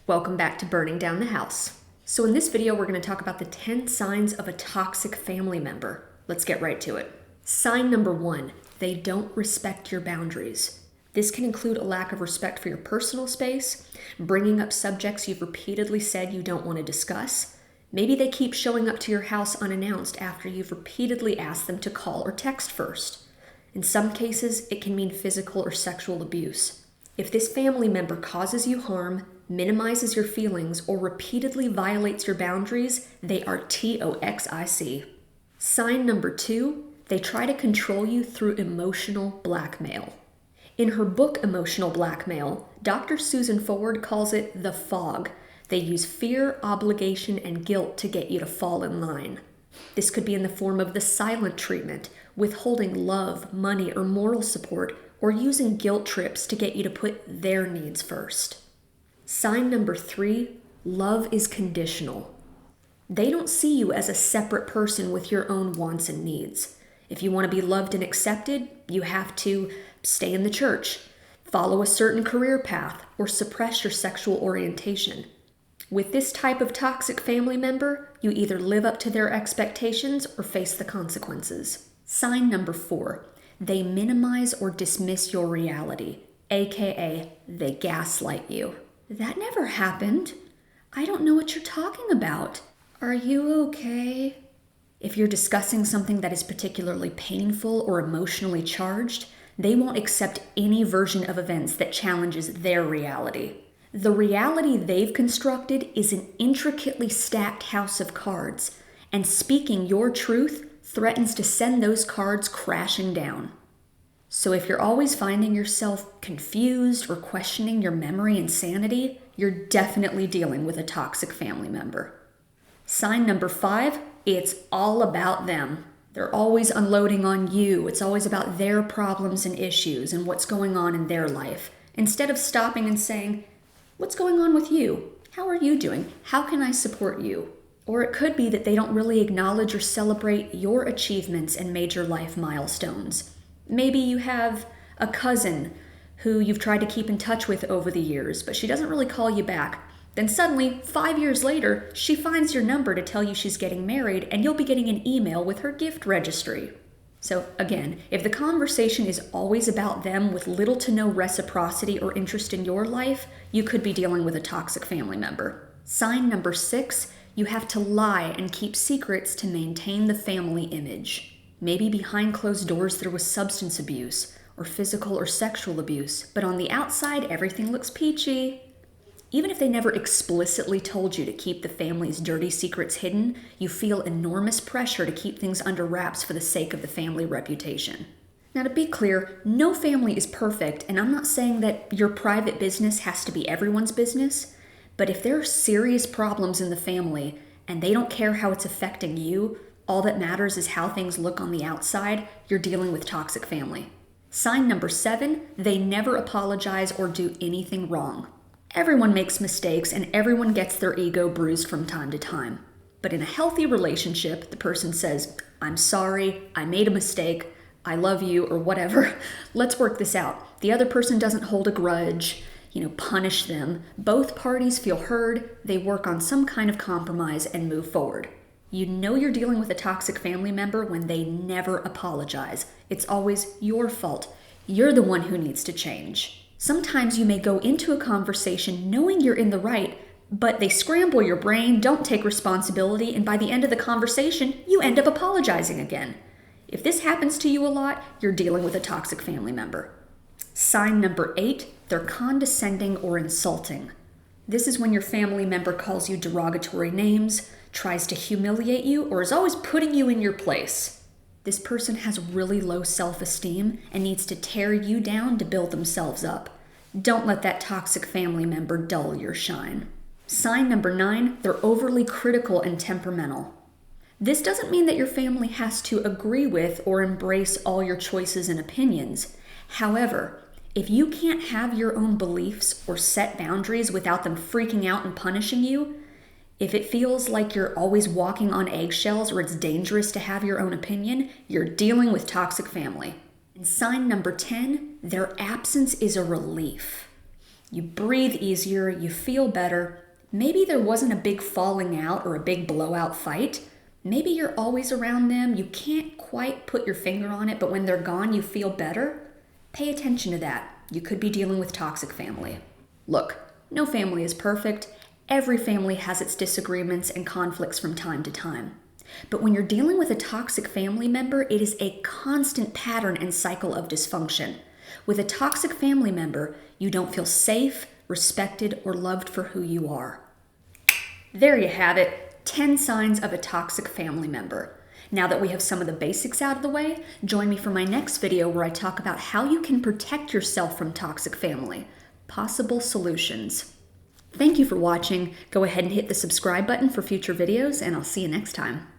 Welcome back to Burning Down the House. So in this video, we're going to talk about the 10 signs of a toxic family member. Let's get right to it. Sign number 1, they don't respect your boundaries. This can include a lack of respect for your personal space, bringing up subjects you've repeatedly said you don't want to discuss. Maybe they keep showing up to your house unannounced after you've repeatedly asked them to call or text first. In some cases, it can mean physical or sexual abuse. If this family member causes you harm, minimizes your feelings, or repeatedly violates your boundaries, they are toxic. Sign number 2, they try to control you through emotional blackmail. In her book, Emotional Blackmail, Dr. Susan Forward calls it the fog. They use fear, obligation, and guilt to get you to fall in line. This could be in the form of the silent treatment, withholding love, money, or moral support, or using guilt trips to get you to put their needs first. Sign number 3, love is conditional. They don't see you as a separate person with your own wants and needs. If you want to be loved and accepted, you have to stay in the church, follow a certain career path, or suppress your sexual orientation. With this type of toxic family member, you either live up to their expectations or face the consequences. Sign number 4, they minimize or dismiss your reality, aka they gaslight you. That never happened. I don't know what you're talking about. Are you okay? If you're discussing something that is particularly painful or emotionally charged, they won't accept any version of events that challenges their reality. The reality they've constructed is an intricately stacked house of cards, and speaking your truth threatens to send those cards crashing down. So if you're always finding yourself confused or questioning your memory and sanity, you're definitely dealing with a toxic family member. Sign number 5, it's all about them. They're always unloading on you. It's always about their problems and issues and what's going on in their life, instead of stopping and saying, what's going on with you? How are you doing? How can I support you? Or it could be that they don't really acknowledge or celebrate your achievements and major life milestones. Maybe you have a cousin who you've tried to keep in touch with over the years, but she doesn't really call you back. Then suddenly, 5 years later, she finds your number to tell you she's getting married, and you'll be getting an email with her gift registry. So again, if the conversation is always about them with little to no reciprocity or interest in your life, you could be dealing with a toxic family member. Sign number 6, you have to lie and keep secrets to maintain the family image. Maybe behind closed doors there was substance abuse, or physical or sexual abuse, but on the outside everything looks peachy. Even if they never explicitly told you to keep the family's dirty secrets hidden, you feel enormous pressure to keep things under wraps for the sake of the family reputation. Now, to be clear, no family is perfect, and I'm not saying that your private business has to be everyone's business, but if there are serious problems in the family and they don't care how it's affecting you, all that matters is how things look on the outside, you're dealing with toxic family. Sign number 7, they never apologize or do anything wrong. Everyone makes mistakes and everyone gets their ego bruised from time to time. But in a healthy relationship, the person says, I'm sorry, I made a mistake, I love you, or whatever. Let's work this out. The other person doesn't hold a grudge, punish them. Both parties feel heard, they work on some kind of compromise and move forward. You know you're dealing with a toxic family member when they never apologize. It's always your fault. You're the one who needs to change. Sometimes you may go into a conversation knowing you're in the right, but they scramble your brain, don't take responsibility, and by the end of the conversation, you end up apologizing again. If this happens to you a lot, you're dealing with a toxic family member. Sign number 8, they're condescending or insulting. This is when your family member calls you derogatory names, tries to humiliate you, or is always putting you in your place. This person has really low self-esteem and needs to tear you down to build themselves up. Don't let that toxic family member dull your shine. Sign number 9, they're overly critical and temperamental. This doesn't mean that your family has to agree with or embrace all your choices and opinions. However, if you can't have your own beliefs or set boundaries without them freaking out and punishing you, if it feels like you're always walking on eggshells or it's dangerous to have your own opinion, you're dealing with toxic family. And sign number 10, their absence is a relief. You breathe easier, you feel better. Maybe there wasn't a big falling out or a big blowout fight. Maybe you're always around them, you can't quite put your finger on it, but when they're gone, you feel better. Pay attention to that. You could be dealing with toxic family. Look, no family is perfect. Every family has its disagreements and conflicts from time to time. But when you're dealing with a toxic family member, it is a constant pattern and cycle of dysfunction. With a toxic family member, you don't feel safe, respected, or loved for who you are. There you have it, 10 signs of a toxic family member. Now that we have some of the basics out of the way, join me for my next video where I talk about how you can protect yourself from toxic family. Possible solutions. Thank you for watching. Go ahead and hit the subscribe button for future videos, and I'll see you next time.